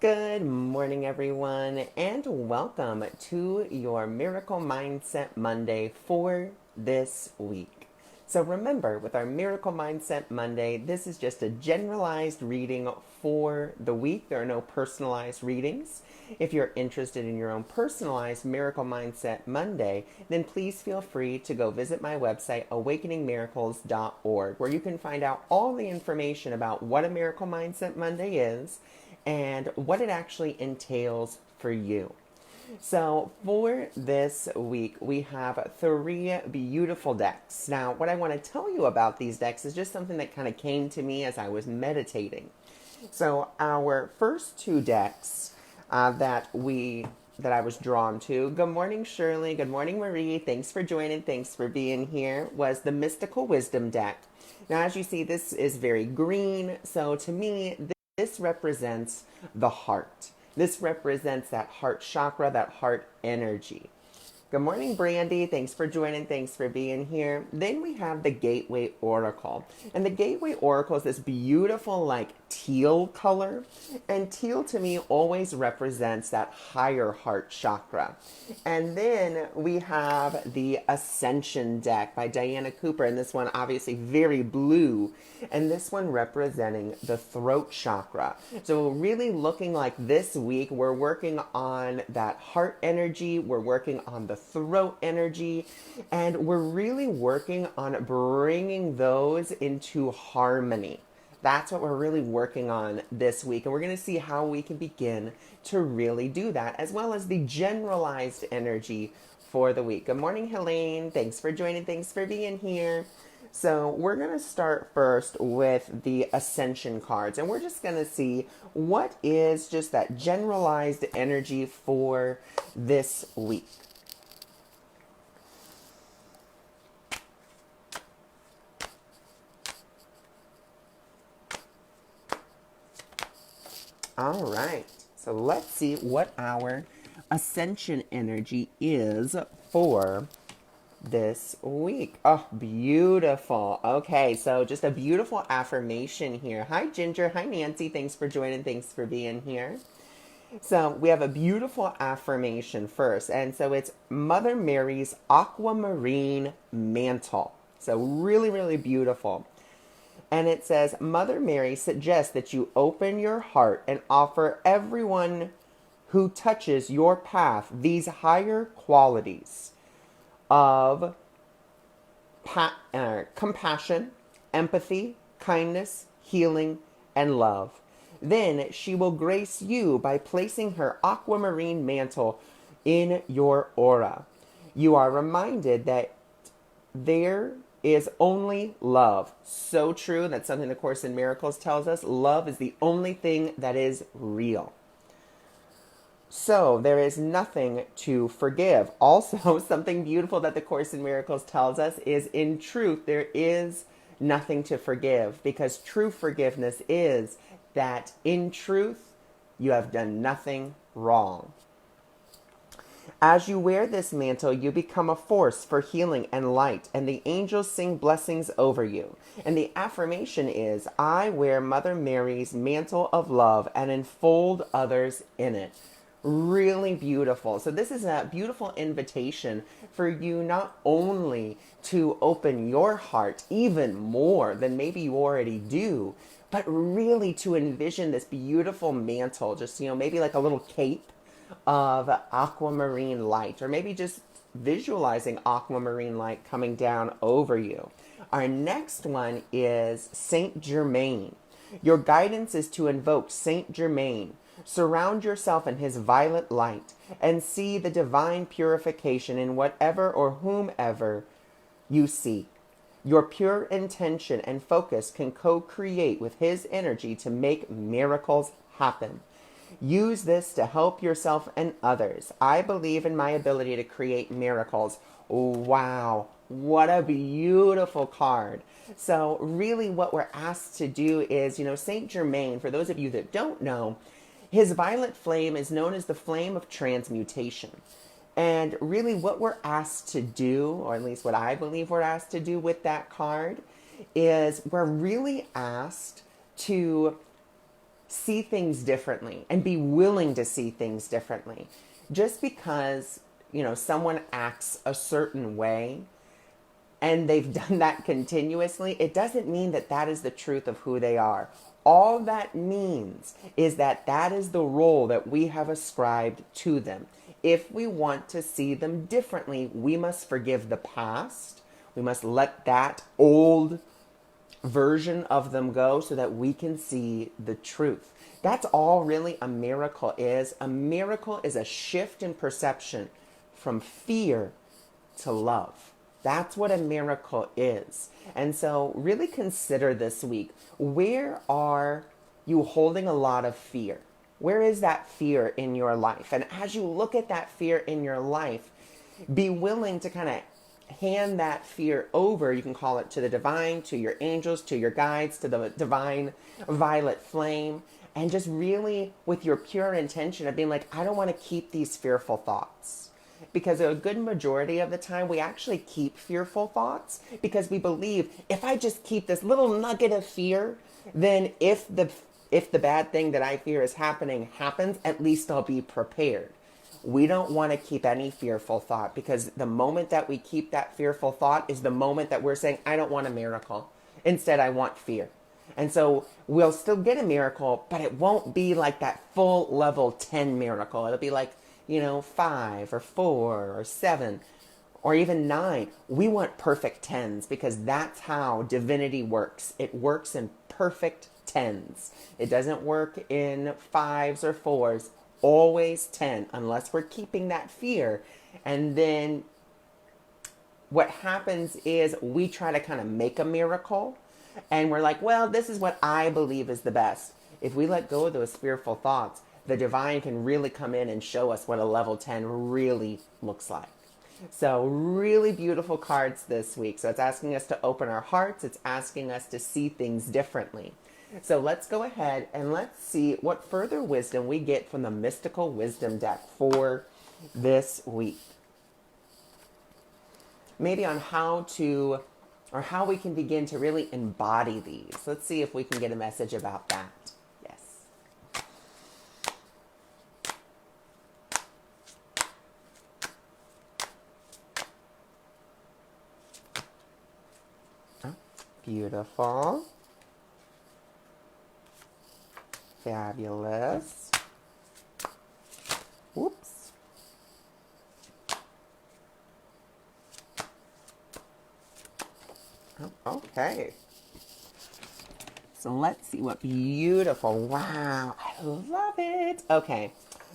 Good morning, everyone, and welcome to your Miracle Mindset Monday for this week. So, remember, with our Miracle Mindset Monday, this is just a generalized reading for the week. There are no personalized readings. If you're interested in your own personalized Miracle Mindset Monday, then please feel free to go visit my website, awakeningmiracles.org, where you can find out all the information about what a Miracle Mindset Monday is and what it actually entails for you. So, for this week, we have three beautiful decks. Now, what I want to tell you about these decks is just something that kind of came to me as I was meditating. So, our first two decks that I was drawn to. Good morning, Shirley. Good morning, Marie. Thanks for joining. Thanks for being here. Was the Mystical Wisdom deck. Now, as you see, this is very green. So, to me, this represents the heart. This represents that heart chakra, that heart energy. Good morning, Brandy. Thanks for joining. Thanks for being here. Then we have the Gateway Oracle. And the Gateway Oracle is this beautiful, like, teal color. And teal to me always represents that higher heart chakra. And then we have the Ascension deck by Diana Cooper. And this one, obviously, very blue. And this one representing the throat chakra. So, really looking like this week, we're working on that heart energy. We're working on the throat energy, and we're really working on bringing those into harmony. That's what we're really working on this week, and we're going to see how we can begin to really do that, as well as the generalized energy for the week. Good morning, Helene. Thanks for joining. Thanks for being here. So we're going to start first with the Ascension cards, and we're just going to see what is just that generalized energy for this week. All right, so let's see what our Ascension energy is for this week. Oh, beautiful. Okay, so just a beautiful affirmation here. Hi, Ginger. Hi, Nancy. Thanks for joining. Thanks for being here. So we have a beautiful affirmation first. And so it's Mother Mary's aquamarine mantle. So really, really beautiful. And it says, Mother Mary suggests that you open your heart and offer everyone who touches your path these higher qualities of compassion, empathy, kindness, healing, and love. Then she will grace you by placing her aquamarine mantle in your aura. You are reminded that there is only love. So true. That's something the Course in Miracles tells us. Love is the only thing that is real. So there is nothing to forgive. Also, something beautiful that the Course in Miracles tells us is, in truth, there is nothing to forgive, because true forgiveness is that in truth, you have done nothing wrong. As you wear this mantle, you become a force for healing and light, and the angels sing blessings over you. And the affirmation is, I wear Mother Mary's mantle of love and enfold others in it. Really beautiful. So this is a beautiful invitation for you not only to open your heart even more than maybe you already do, but really to envision this beautiful mantle, just, maybe like a little cape of aquamarine light, or maybe just visualizing aquamarine light coming down over you. Our next one is Saint Germain. Your guidance is to invoke Saint Germain. Surround yourself in his violet light and see the divine purification in whatever or whomever you see. Your pure intention and focus can co-create with his energy to make miracles happen. Use this to help yourself and others. I believe in my ability to create miracles. Wow, what a beautiful card. So really what we're asked to do is, Saint Germain, for those of you that don't know, his violet flame is known as the flame of transmutation. And really what we're asked to do, or at least what I believe we're asked to do with that card, is we're really asked to see things differently and be willing to see things differently. Just because, someone acts a certain way and they've done that continuously, it doesn't mean that that is the truth of who they are. All that means is that that is the role that we have ascribed to them. If we want to see them differently, we must forgive the past. We must let that old version of them go so that we can see the truth. That's all really a miracle is. A miracle is a shift in perception from fear to love. That's what a miracle is. And so really consider this week, where are you holding a lot of fear? Where is that fear in your life? And as you look at that fear in your life, be willing to kind of hand that fear over. You can call it to the divine, to your angels, to your guides, to the divine violet flame. And just really with your pure intention of being like, I don't want to keep these fearful thoughts. Because a good majority of the time we actually keep fearful thoughts because we believe if I just keep this little nugget of fear, then if the bad thing that I fear is happening happens, at least I'll be prepared. We don't want to keep any fearful thought because the moment that we keep that fearful thought is the moment that we're saying, I don't want a miracle. Instead, I want fear. And so we'll still get a miracle, but it won't be like that full level 10 miracle. It'll be like, 5 or 4 or 7 or even 9. We want perfect 10s because that's how divinity works. It works in perfect 10s. It doesn't work in 5s or 4s. Always 10, unless we're keeping that fear. And then what happens is we try to kind of make a miracle. And we're like, well, this is what I believe is the best. If we let go of those fearful thoughts, the divine can really come in and show us what a level 10 really looks like. So really beautiful cards this week. So it's asking us to open our hearts. It's asking us to see things differently. So let's go ahead and let's see what further wisdom we get from the Mystical Wisdom deck for this week. Maybe on how we can begin to really embody these. Let's see if we can get a message about that. Yes. Oh, beautiful. Fabulous. Whoops. Oh, okay. So let's see what beautiful. Wow. I love it. Okay.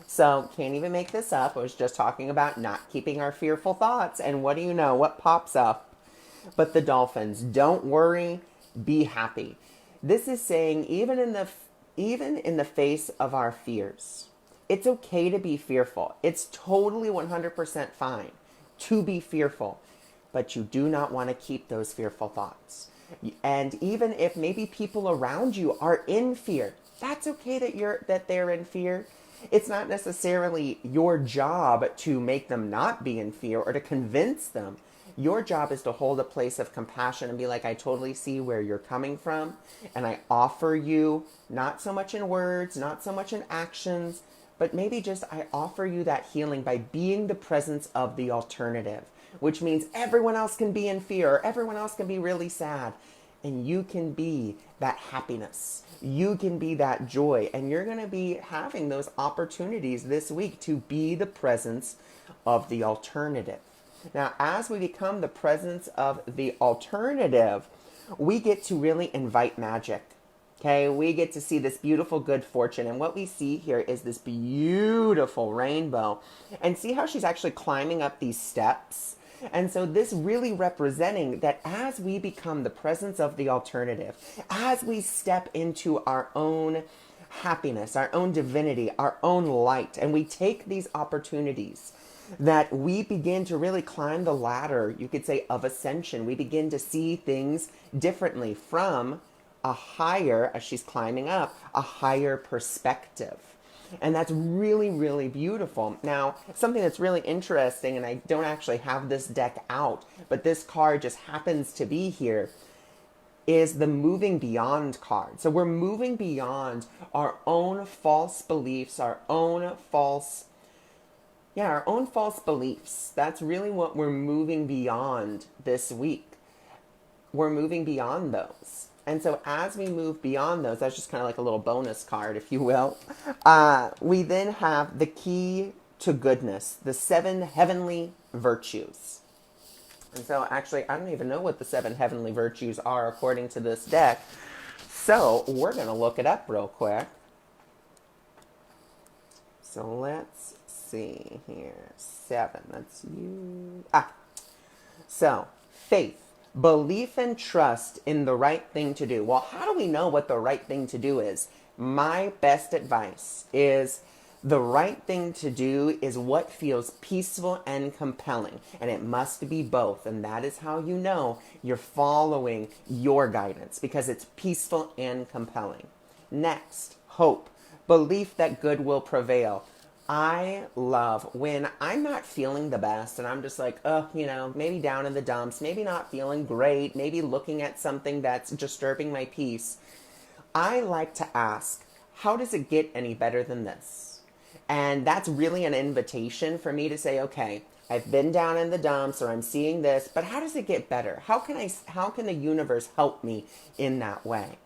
So can't even make this up. I was just talking about not keeping our fearful thoughts. And what do you know? What pops up? But the dolphins. Don't worry. Be happy. This is saying even in the face of our fears, it's okay to be fearful. It's totally 100% fine to be fearful, but you do not want to keep those fearful thoughts. And even if maybe people around you are in fear, that's okay that they're in fear. It's not necessarily your job to make them not be in fear or to convince them. Your job is to hold a place of compassion and be like, I totally see where you're coming from. And I offer you, not so much in words, not so much in actions, but maybe just I offer you that healing by being the presence of the alternative, which means everyone else can be in fear or everyone else can be really sad. And you can be that happiness. You can be that joy. And you're going to be having those opportunities this week to be the presence of the alternative. Now, as we become the presence of the alternative, we get to really invite magic. Okay, we get to see this beautiful good fortune. And what we see here is this beautiful rainbow. And see how she's actually climbing up these steps? And so this really representing that as we become the presence of the alternative, as we step into our own happiness, our own divinity, our own light, and we take these opportunities, that we begin to really climb the ladder, you could say, of ascension. We begin to see things differently from a higher, as she's climbing up, a higher perspective. And that's really, really beautiful. Now, something that's really interesting, and I don't actually have this deck out, but this card just happens to be here. is the moving beyond card. So we're moving beyond our own false beliefs, our own false beliefs. That's really what we're moving beyond this week. We're moving beyond those. And so as we move beyond those, that's just kind of like a little bonus card, if you will. We then have the key to goodness, the 7 heavenly virtues. And so actually, I don't even know what the 7 heavenly virtues are according to this deck. So we're going to look it up real quick. So let's see here. 7, that's you. So faith, belief and trust in the right thing to do. Well, how do we know what the right thing to do is? My best advice is the right thing to do is what feels peaceful and compelling. And it must be both. And that is how you know you're following your guidance, because it's peaceful and compelling. Next, hope, belief that good will prevail. I love when I'm not feeling the best and I'm just like, maybe down in the dumps, maybe not feeling great, maybe looking at something that's disturbing my peace. I like to ask, how does it get any better than this? And that's really an invitation for me to say, okay, I've been down in the dumps or I'm seeing this, but how does it get better? How can the universe help me in that way?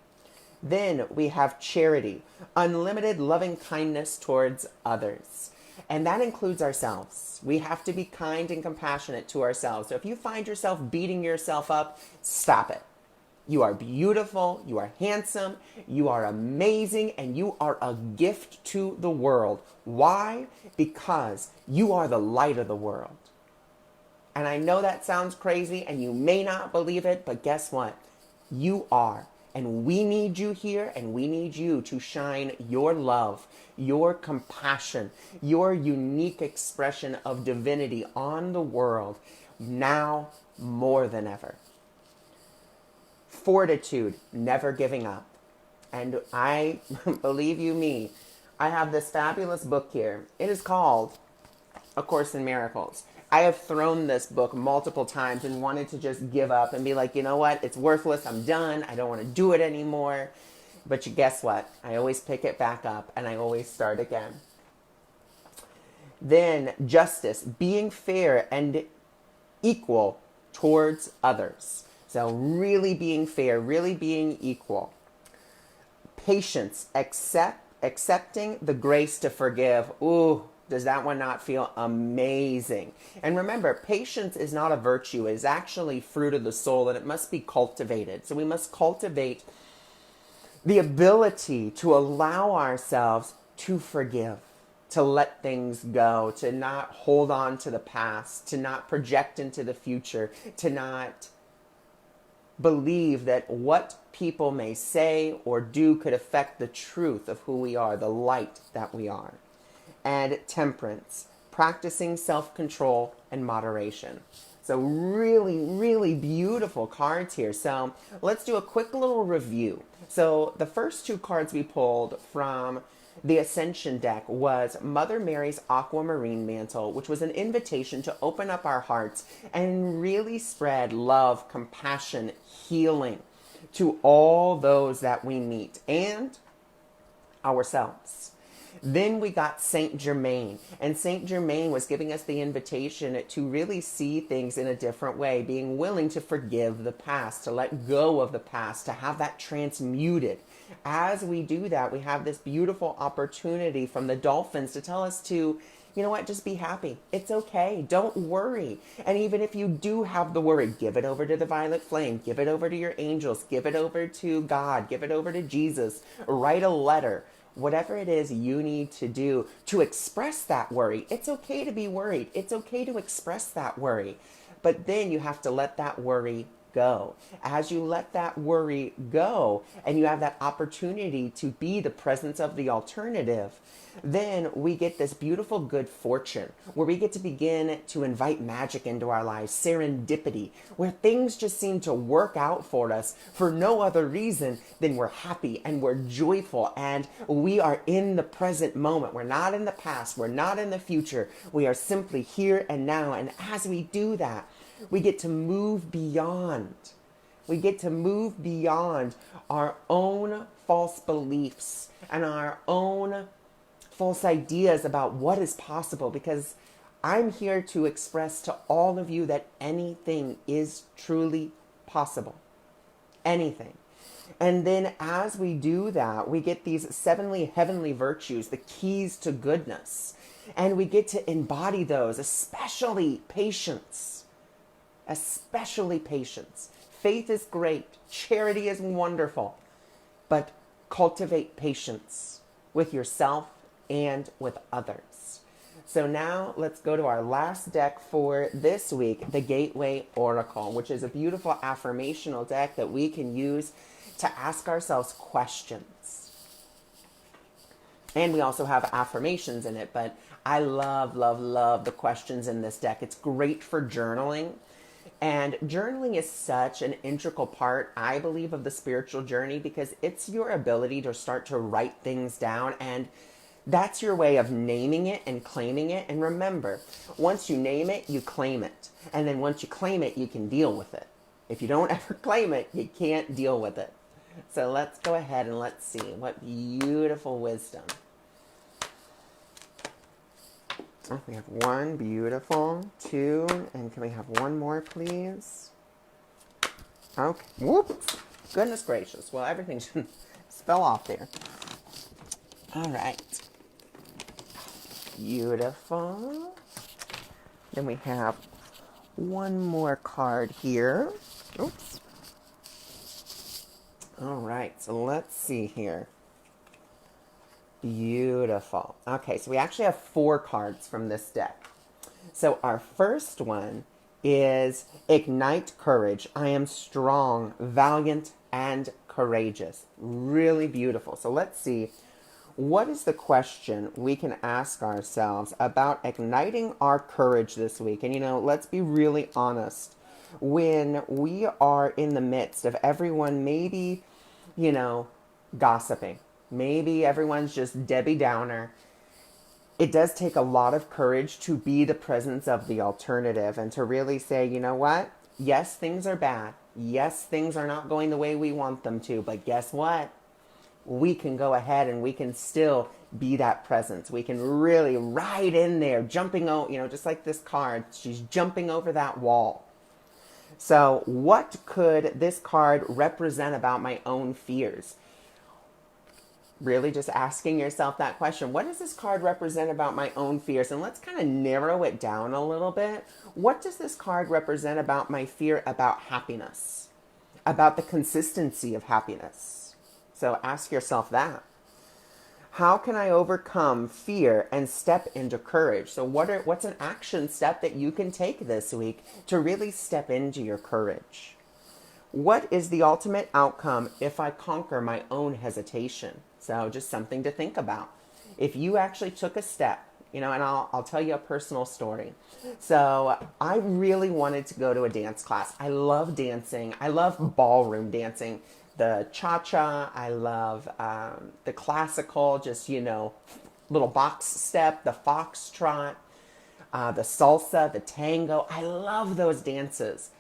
Then we have charity, unlimited loving kindness towards others. And that includes ourselves. We have to be kind and compassionate to ourselves. So if you find yourself beating yourself up, stop it. You are beautiful, you are handsome, you are amazing, and you are a gift to the world. Why? Because you are the light of the world. And I know that sounds crazy and you may not believe it, but guess what? You are. And we need you here, and we need you to shine your love, your compassion, your unique expression of divinity on the world now more than ever. Fortitude, never giving up. And I, believe you me, I have this fabulous book here. It is called A Course in Miracles. I have thrown this book multiple times and wanted to just give up and be like, you know what? It's worthless. I'm done. I don't want to do it anymore. But guess what? I always pick it back up and I always start again. Then justice, being fair and equal towards others. So really being fair, really being equal. Patience, accepting the grace to forgive. Ooh, does that one not feel amazing? And remember, patience is not a virtue. It is actually fruit of the soul, and it must be cultivated. So we must cultivate the ability to allow ourselves to forgive, to let things go, to not hold on to the past, to not project into the future, to not believe that what people may say or do could affect the truth of who we are, the light that we are. And temperance, practicing self-control and moderation. So really, really beautiful cards here. So let's do a quick little review. So the first 2 cards we pulled from the Ascension deck was Mother Mary's Aquamarine Mantle, which was an invitation to open up our hearts and really spread love, compassion, healing to all those that we meet and ourselves. Then we got Saint Germain, and Saint Germain was giving us the invitation to really see things in a different way, being willing to forgive the past, to let go of the past, to have that transmuted. As we do that, we have this beautiful opportunity from the dolphins to tell us to, you know what, just be happy. It's okay. Don't worry. And even if you do have the worry, give it over to the violet flame. Give it over to your angels. Give it over to God. Give it over to Jesus. Write a letter. Whatever it is you need to do to express that worry. It's okay to be worried. It's okay to express that worry. But then you have to let that worry go. As you let that worry go and you have that opportunity to be the presence of the alternative, then we get this beautiful good fortune where we get to begin to invite magic into our lives, serendipity, where things just seem to work out for us for no other reason than we're happy and we're joyful and we are in the present moment. We're not in the past. We're not in the future. We are simply here and now. And as we do that, we get to move beyond We get to move beyond our own false beliefs and our own false ideas about what is possible, because I'm here to express to all of you that anything is truly possible. Anything. And then as we do that, we get these seven heavenly virtues, the keys to goodness. And we get to embody those, especially patience. Especially patience. Faith is great. Charity is wonderful. But cultivate patience with yourself and with others. So now let's go to our last deck for this week, the Gateway Oracle, which is a beautiful affirmational deck that we can use to ask ourselves questions. And we also have affirmations in it, but I love, love, love the questions in this deck. It's great for journaling. And journaling is such an integral part, I believe, of the spiritual journey, because it's your ability to start to write things down, and that's your way of naming it and claiming it. And remember, once you name it, you claim it. And then once you claim it, you can deal with it. If you don't ever claim it, you can't deal with it. So let's go ahead and let's see. What beautiful wisdom. Oh, we have one, beautiful, two, and can we have one more, please? Okay, whoops, goodness gracious. Well, everything fell off there. All right, beautiful. Then we have one more card here. Oops. All right, so let's see here. Beautiful. Okay, so we actually have 4 cards from this deck. So our first one is Ignite Courage. I am strong, valiant, and courageous. Really beautiful. So let's see, what is the question we can ask ourselves about igniting our courage this week? And let's be really honest. When we are in the midst of everyone maybe, gossiping, maybe everyone's just Debbie Downer, it does take a lot of courage to be the presence of the alternative and to really say, you know what? Yes, things are bad. Yes, things are not going the way we want them to. But guess what? We can go ahead and we can still be that presence. We can really ride in there, jumping over, just like this card. She's jumping over that wall. So what could this card represent about my own fears? Really just asking yourself that question. What does this card represent about my own fears? And let's kind of narrow it down a little bit. What does this card represent about my fear about happiness? About the consistency of happiness? So ask yourself that. How can I overcome fear and step into courage? So what's an action step that you can take this week to really step into your courage? What is the ultimate outcome if I conquer my own hesitation? So just something to think about. If you actually took a step, and I'll tell you a personal story. So I really wanted to go to a dance class. I love dancing. I love ballroom dancing. The cha-cha. I love the classical, just, little box step, the foxtrot, the salsa, the tango. I love those dances.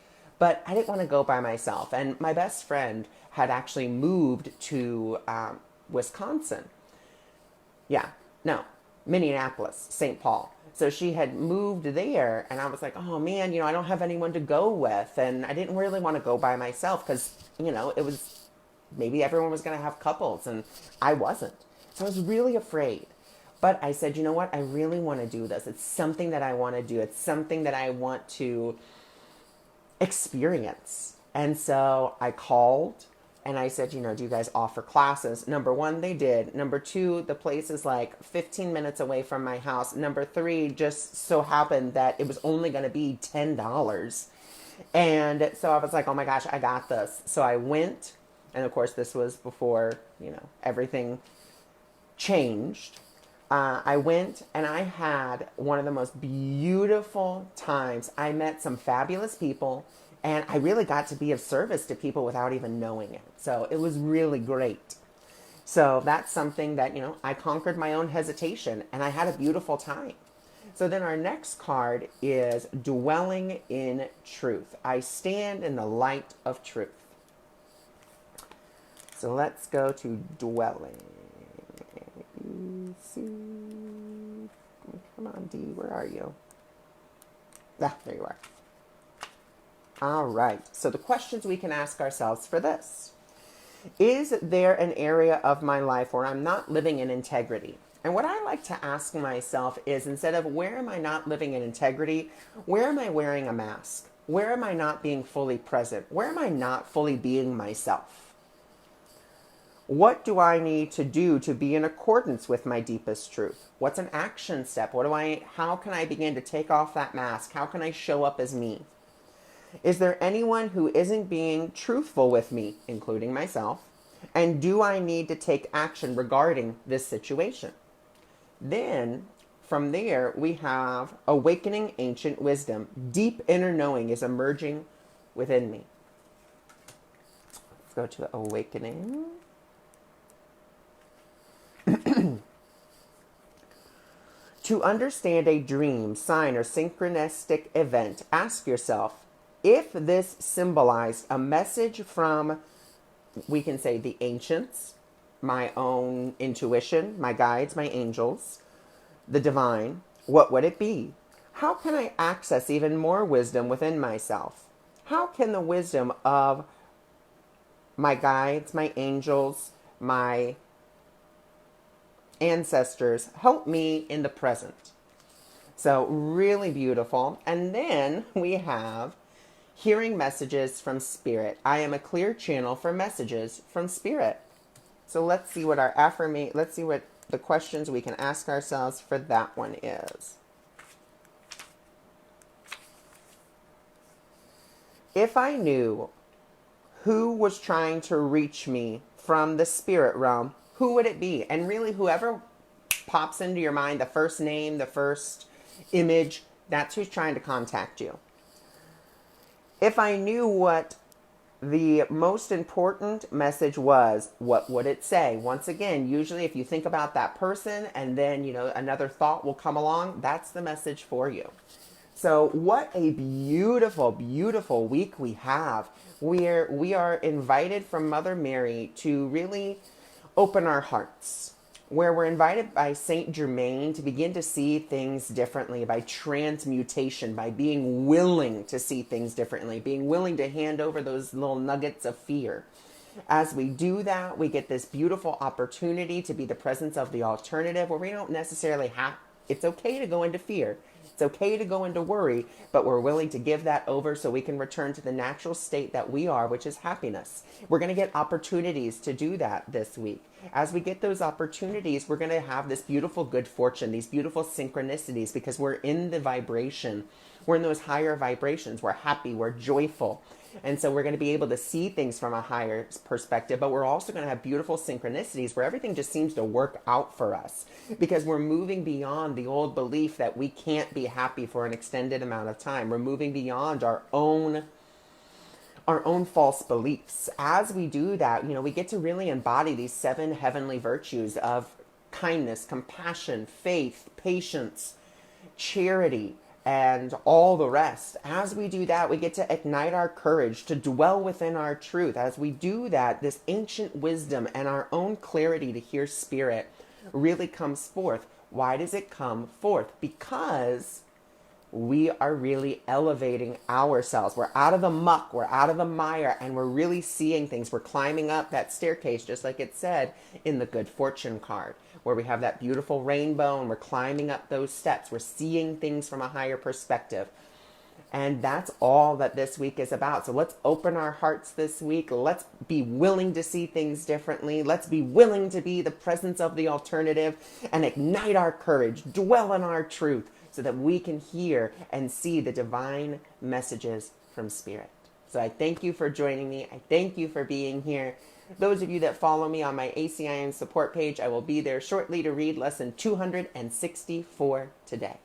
But I didn't want to go by myself. And my best friend had actually moved to Wisconsin. Minneapolis, St. Paul. So she had moved there, and I was like, oh man, I don't have anyone to go with. And I didn't really want to go by myself because, it was, maybe everyone was going to have couples and I wasn't. So I was really afraid. But I said, you know what? I really want to do this. It's something that I want to do. It's something that I want to experience. And so I called and I said, do you guys offer classes? Number 1, they did. Number 2, the place is like 15 minutes away from my house. Number 3, just so happened that it was only going to be $10. And so I was like, oh my gosh, I got this. So I went, and of course this was before, everything changed. I went and I had one of the most beautiful times. I met some fabulous people and I really got to be of service to people without even knowing it. So it was really great. So that's something that, I conquered my own hesitation and I had a beautiful time. So then our next card is Dwelling in Truth. I stand in the light of truth. So let's go to dwelling. Come on, D, where are you? Ah, there you are. All right. So the questions we can ask ourselves for this. Is there an area of my life where I'm not living in integrity? And what I like to ask myself is, instead of where am I not living in integrity, where am I wearing a mask? Where am I not being fully present? Where am I not fully being myself? What do I need to do to be in accordance with my deepest truth? What's an action step? How can I begin to take off that mask? How can I show up as me? Is there anyone who isn't being truthful with me, including myself? And do I need to take action regarding this situation? Then, from there, we have awakening ancient wisdom. Deep inner knowing is emerging within me. Let's go to awakening. To understand a dream, sign, or synchronistic event, ask yourself, if this symbolized a message from, we can say, the ancients, my own intuition, my guides, my angels, the divine, what would it be? How can I access even more wisdom within myself? How can the wisdom of my guides, my angels, my ancestors help me in the present? So really beautiful. And then we have hearing messages from spirit. I am a clear channel for messages from spirit. So let's see what let's see what the questions we can ask ourselves for that one is. If I knew who was trying to reach me from the spirit realm, who would it be? And really, whoever pops into your mind, the first name, the first image, that's who's trying to contact you. If I knew what the most important message was, what would it say? Once again, usually if you think about that person and then, another thought will come along, that's the message for you. So what a beautiful, beautiful week we have. We are invited from Mother Mary to really open our hearts, where we're invited by Saint Germain to begin to see things differently, by transmutation, by being willing to see things differently, being willing to hand over those little nuggets of fear. As we do that, we get this beautiful opportunity to be the presence of the alternative, where we don't necessarily it's okay to go into fear. It's okay to go into worry, but we're willing to give that over so we can return to the natural state that we are, which is happiness. We're going to get opportunities to do that this week. As we get those opportunities, we're going to have this beautiful good fortune, these beautiful synchronicities, because we're in the vibration. We're in those higher vibrations. We're happy. We're joyful. And so we're going to be able to see things from a higher perspective, but we're also going to have beautiful synchronicities where everything just seems to work out for us, because we're moving beyond the old belief that we can't be happy for an extended amount of time. We're moving beyond our own false beliefs. As we do that, we get to really embody these 7 heavenly virtues of kindness, compassion, faith, patience, charity, and all the rest. As we do that, we get to ignite our courage to dwell within our truth. As we do that, this ancient wisdom and our own clarity to hear spirit really comes forth. Why does it come forth? Because we are really elevating ourselves. We're out of the muck, we're out of the mire, and we're really seeing things. We're climbing up that staircase, just like it said in the Good Fortune card, where we have that beautiful rainbow and we're climbing up those steps. We're seeing things from a higher perspective. And that's all that this week is about. So let's open our hearts this week. Let's be willing to see things differently. Let's be willing to be the presence of the alternative and ignite our courage, dwell in our truth, so that we can hear and see the divine messages from Spirit. So I thank you for joining me. I thank you for being here. Those of you that follow me on my ACIM support page, I will be there shortly to read lesson 264 today.